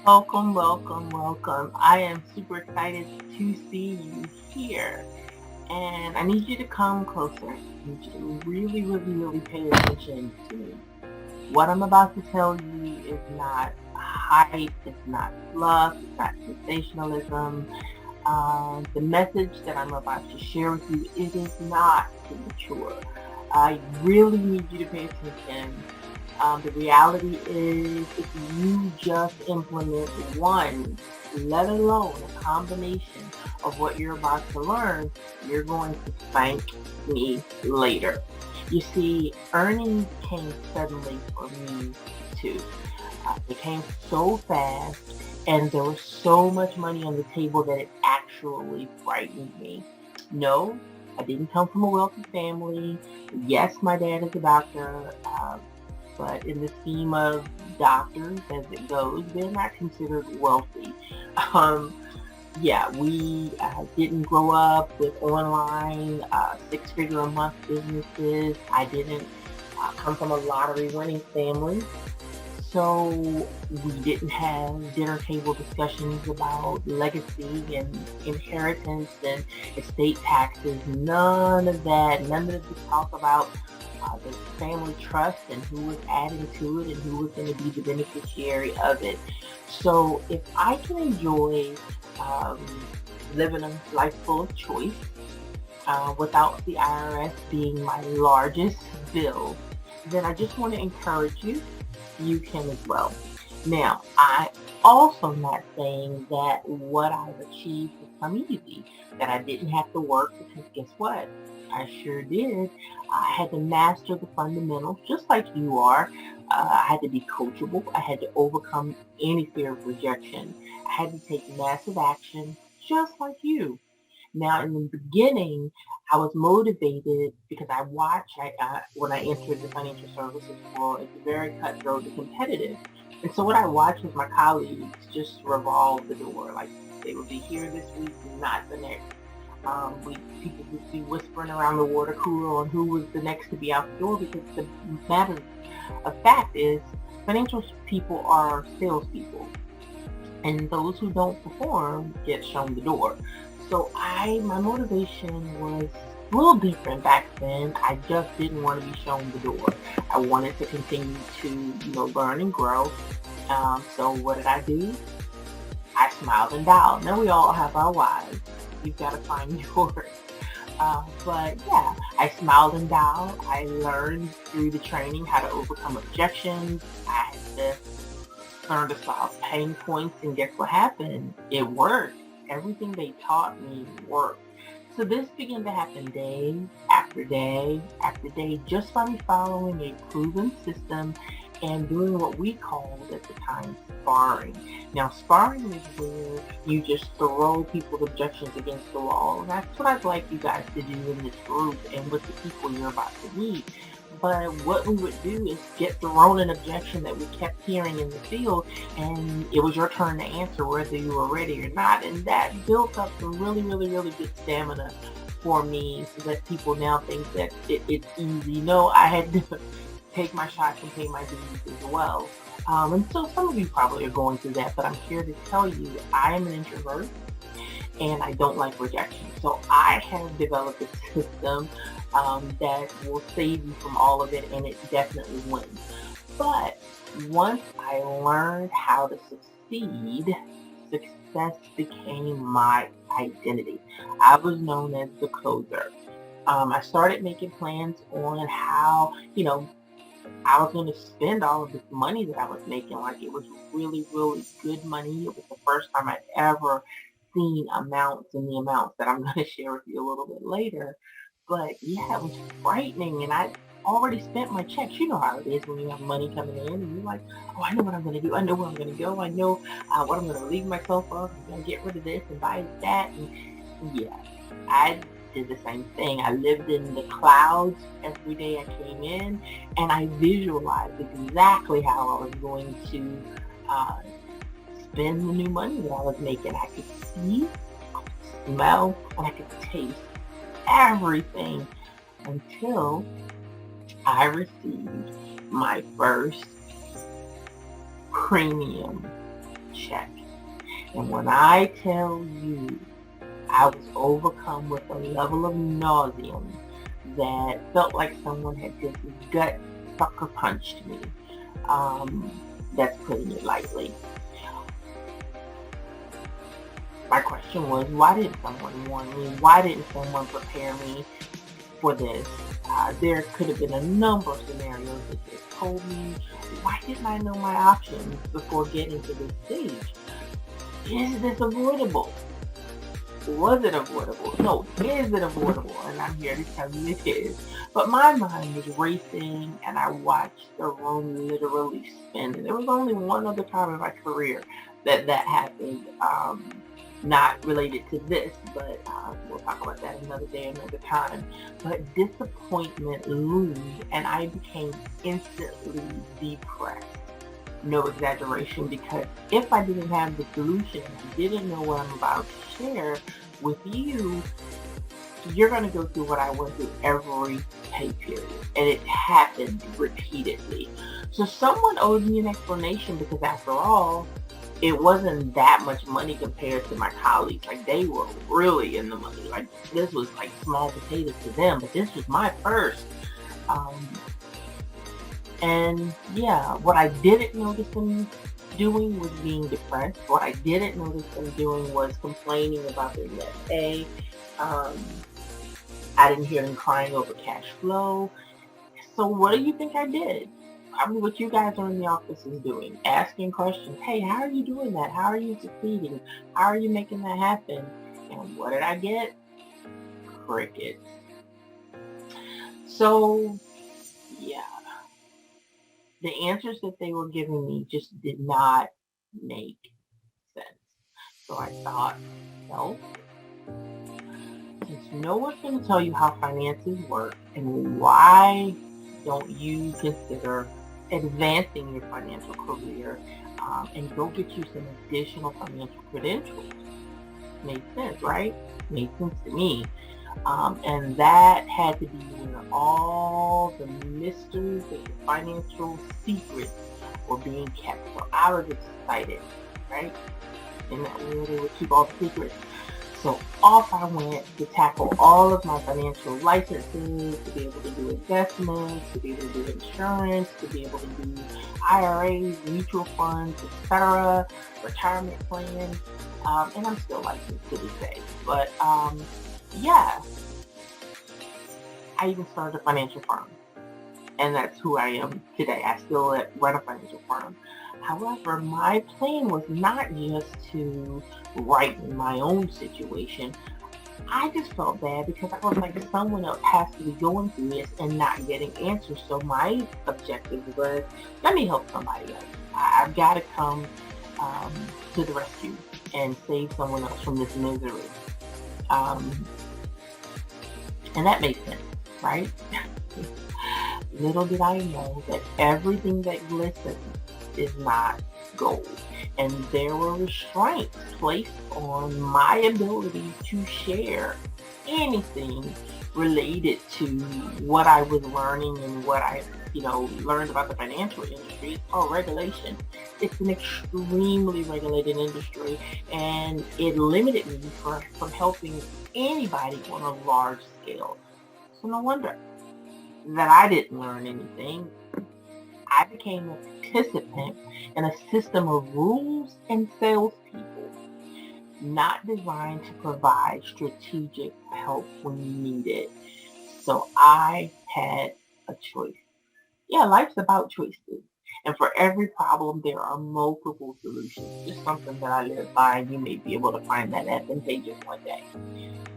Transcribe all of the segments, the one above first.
Welcome, welcome, welcome. I am super excited to see you here. And I need you to come closer. I need you to really, really, really pay attention to me. What I'm about to tell you is not hype, it's not fluff, it's not sensationalism. The message that I'm about to share with you, it is not immature. I really need you to pay attention. The reality is, if you just implement one, let alone a combination of what you're about to learn, you're going to thank me later. You see, earnings came suddenly for me too. They came so fast, and there was so much money on the table that it actually frightened me. No, I didn't come from a wealthy family. Yes, my dad is a doctor. But in the scheme of doctors, as it goes, they're not considered wealthy. Um, yeah, we didn't grow up with online six-figure a month businesses. I didn't come from a lottery winning family. So we didn't have dinner table discussions about legacy and inheritance and estate taxes. None of that. None of the talk about the family trust and who was adding to it and who was going to be the beneficiary of it. So if I can enjoy um, living a life full of choice without the IRS being my largest bill, then I just want to encourage you, you can as well. Now, I also not saying that what I've achieved has come easy, that I didn't have to work, because guess what? I sure did. I had to master the fundamentals just like you are. I had to be coachable. I had to overcome any fear of rejection. I had to take massive action just like you. Now, in the beginning, I was motivated because I watched, when I entered the financial services world, it's very cutthroat and competitive. And so what I watched was my colleagues just revolve the door. Like, they would be here this week and not the next. People would be whispering around the water cooler on who was the next to be out the door, because the matter of fact is, financial people are salespeople, and those who don't perform get shown the door. So my motivation was a little different back then. I just didn't want to be shown the door. I wanted to continue to, learn and grow. So what did I do? I smiled and dialed. Now we all have our whys. You've got to find yours. But yeah, I smiled and dialed. I learned through the training how to overcome objections. I had to learn to solve pain points, and guess what happened? It worked. Everything they taught me worked. So this began to happen day after day after day, just by me following a proven system and doing what we called at the time sparring. Now, sparring is where you just throw people's objections against the wall. And that's what I'd like you guys to do in this group and with the people you're about to meet. But what we would do is get thrown an objection that we kept hearing in the field, and it was your turn to answer whether you were ready or not. And that built up some really, really, really good stamina for me, so that people now think that it's easy. No, I had to take my shots and pay my dues as well. And so some of you probably are going through that, but I'm here to tell you I am an introvert and I don't like rejection. So I have developed a system that will save you from all of it, and it definitely wins. But once I learned how to succeed, success became my identity. I was known as the closer. I started making plans on how, I was going to spend all of this money that I was making. Like, it was really, really good money. It was the first time I'd ever seen amounts and the amounts that I'm going to share with you a little bit later. But yeah, it was frightening, and I already spent my checks. You know how it is when you have money coming in, and you're like, oh, I know what I'm going to do. I know where I'm going to go. I know what I'm going to leave myself of. I'm going to get rid of this and buy that. And yeah, I did the same thing. I lived in the clouds every day I came in, and I visualized exactly how I was going to uh, spend the new money that I was making. I could see, I could smell, and I could taste everything until I received my first premium check. And when I tell you, I was overcome with a level of nausea that felt like someone had just gut sucker punched me. That's putting it lightly. My question was, why didn't someone warn me? Why didn't someone prepare me for this? There could have been a number of scenarios that just told me, why didn't I know my options before getting to this stage? Is this avoidable? Was it avoidable? No, is it avoidable? And I'm here to tell you it is. But my mind was racing and I watched the room literally spin. And there was only one other time in my career that happened. Not related to this, but we'll talk about that another day, another time. But disappointment loomed and I became instantly depressed. No exaggeration, because if I didn't have the solution, I didn't know what I'm about to share with you, you're going to go through what I went through every pay period. And it happened repeatedly. So someone owed me an explanation, because after all, it wasn't that much money compared to my colleagues. Like, they were really in the money. Like, this was like small potatoes to them, but this was my first. And yeah, what I didn't notice them doing was being depressed. What I didn't notice them doing was complaining about their net pay. I didn't hear them crying over cash flow. So what do you think I did? Probably what you guys are in the office is doing, asking questions. Hey, how are you doing that? How are you succeeding? How are you making that happen? And what did I get? Crickets. So yeah, the answers that they were giving me just did not make sense. So I thought, well, since no one's going to tell you how finances work, and why don't you consider advancing your financial career and go get you some additional financial credentials? Made sense, right? Made sense to me. And that had to be where all the mysteries and the financial secrets were being kept. So I was excited, right? And that where they would keep all the secrets. So off I went to tackle all of my financial licenses, to be able to do investments, to be able to do insurance, to be able to do IRAs, mutual funds, etc., retirement plans, and I'm still licensed to this day. But yeah, I even started a financial firm, and that's who I am today. I still run a financial firm. However, my plan was not just to write my own situation. I just felt bad because I was like, someone else has to be going through this and not getting answers. So my objective was, let me help somebody else. I've got to come to the rescue and save someone else from this misery. And that makes sense, right? Little did I know that everything that glistens is not gold. And there were restraints placed on my ability to share anything related to what I was learning and what I learned about the financial industry. It's called regulation. It's an extremely regulated industry, and it limited me from helping anybody on a large scale. So no wonder that I didn't learn anything. I became a participant in a system of rules and salespeople, not designed to provide strategic help when you need it. So I had a choice. Yeah, life's about choices. And for every problem, there are multiple solutions. Just something that I live by, and you may be able to find that advantageous one day.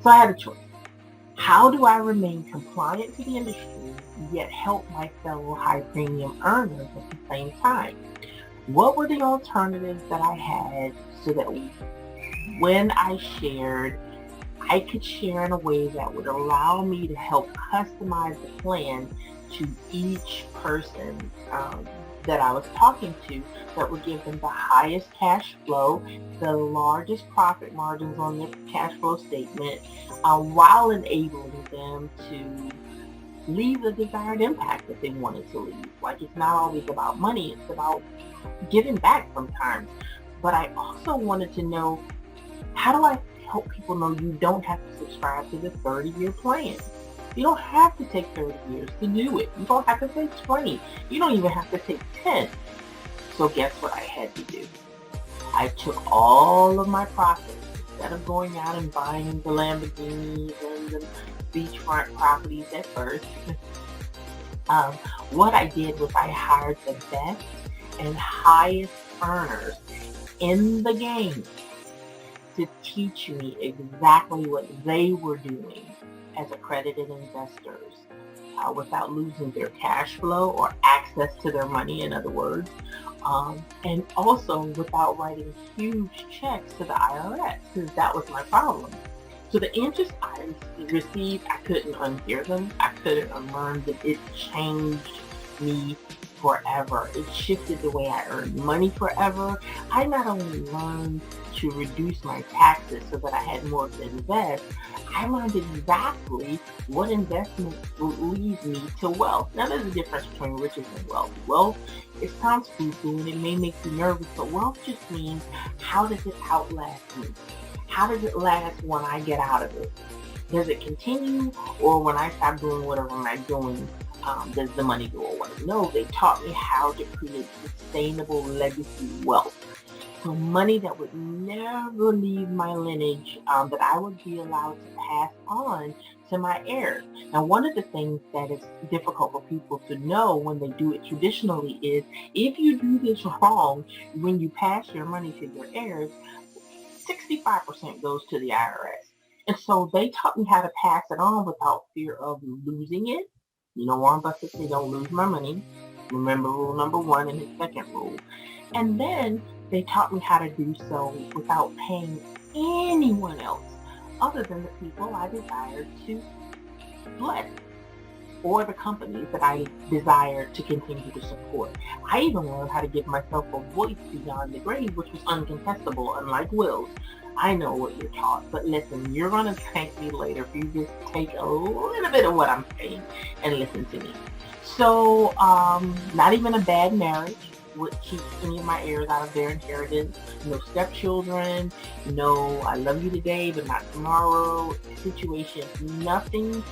So I had a choice. How do I remain compliant to the industry, yet help my fellow high premium earners at the same time? What were the alternatives that I had so that when I shared, I could share in a way that would allow me to help customize the plan to each person that I was talking to, that would give them the highest cash flow, the largest profit margins on their cash flow statement, while enabling them to leave the desired impact that they wanted to leave. Like, it's not always about money, it's about giving back sometimes. But I also wanted to know, how do I help people know you don't have to subscribe to the 30-year plan? You don't have to take 30 years to do it. You don't have to take 20. You don't even have to take 10. So guess what I had to do? I took all of my profits, instead of going out and buying the Lamborghinis and the beachfront properties at first. um, what I did was I hired the best and highest earners in the game to teach me exactly what they were doing as accredited investors, without losing their cash flow or access to their money, in other words, and also without writing huge checks to the IRS, because that was my problem. So the interest I received, I couldn't unhear them. I couldn't unlearn them. It changed me forever. It shifted the way I earned money forever. I not only learned to reduce my taxes so that I had more to invest, I learned exactly what investment would lead me to wealth. Now, there's a difference between riches and wealth. Wealth, it sounds spooky and it may make you nervous, but wealth just means, how does it outlast me? How does it last when I get out of it? Does it continue, or when I stop doing whatever I'm doing, does the money go away? No, they taught me how to create sustainable legacy wealth. So money that would never leave my lineage, that I would be allowed to pass on to my heirs. Now, one of the things that is difficult for people to know when they do it traditionally is, if you do this wrong, when you pass your money to your heirs, 65% goes to the IRS. And so they taught me how to pass it on without fear of losing it. You know, Warren Buffett said, don't lose my money. Remember rule number one and his second rule. And then they taught me how to do so without paying anyone else other than the people I desired to bless, or the companies that I desire to continue to support. I even learned how to give myself a voice beyond the grave, which was uncontestable, unlike wills. I know what you're taught, but listen, you're going to thank me later if you just take a little bit of what I'm saying and listen to me. So, not even a bad marriage would keep any of my heirs out of their inheritance. No stepchildren, no I love you today but not tomorrow situation. Nothing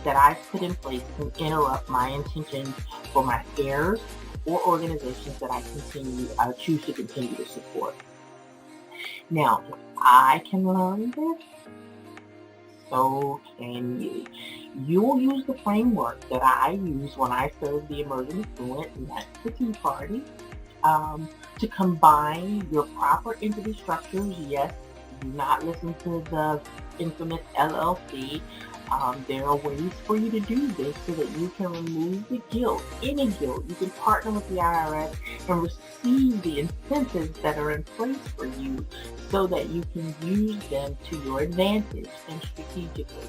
that I've put in place can interrupt my intentions for my heirs or organizations that I choose to continue to support. Now, if I can learn this, so can you. You will use the framework that I use when I serve the emerging affluent, and that's the Tea Party, to combine your proper entity structures. Yes, do not listen to the infamous LLC. There are ways for you to do this so that you can remove the guilt, any guilt. You can partner with the IRS and receive the incentives that are in place for you so that you can use them to your advantage and strategically.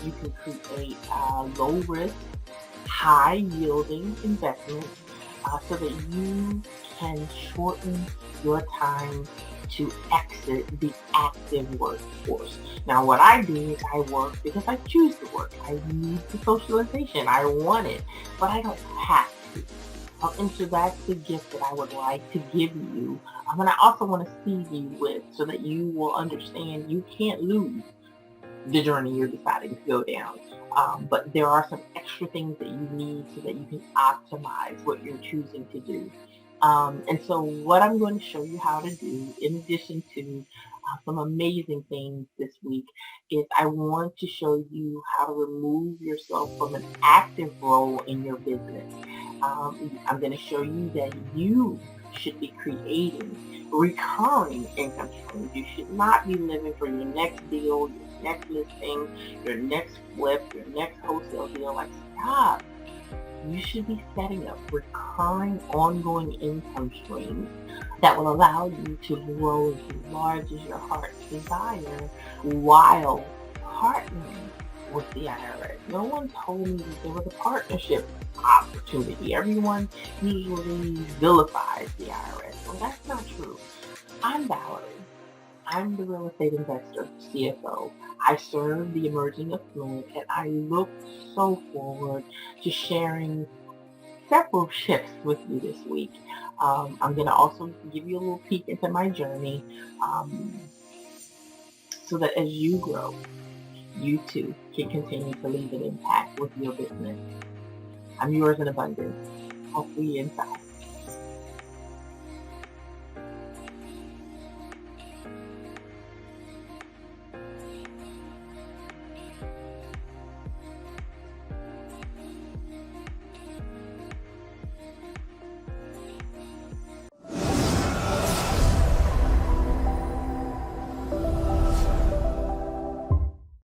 You can create low risk, high yielding investments so that you can shorten your time to exit the active workforce. Now, what I do is I work because I choose to work. I need the socialization. I want it, but I don't have to. And so that's the gift that I would like to give you. And I also want to see you with, so that you will understand you can't lose the journey you're deciding to go down. But there are some extra things that you need so that you can optimize what you're choosing to do. And so what I'm going to show you how to do, in addition to some amazing things this week, is I want to show you how to remove yourself from an active role in your business. I'm going to show you that you should be creating recurring income streams. You should not be living for your next deal, your next listing, your next flip, your next wholesale deal. Like, stop. You should be setting up recurring, ongoing income streams that will allow you to grow as large as your heart's desire while partnering with the IRS. No one told me that there was a partnership opportunity. Everyone usually vilifies the IRS. Well, that's not true. I'm Valerie. I'm the real estate investor, CFO. I serve the emerging affluent, and I look so forward to sharing several shifts with you this week. I'm going to also give you a little peek into my journey so that as you grow, you too can continue to leave an impact with your business. I'm yours in abundance. I'll see you inside.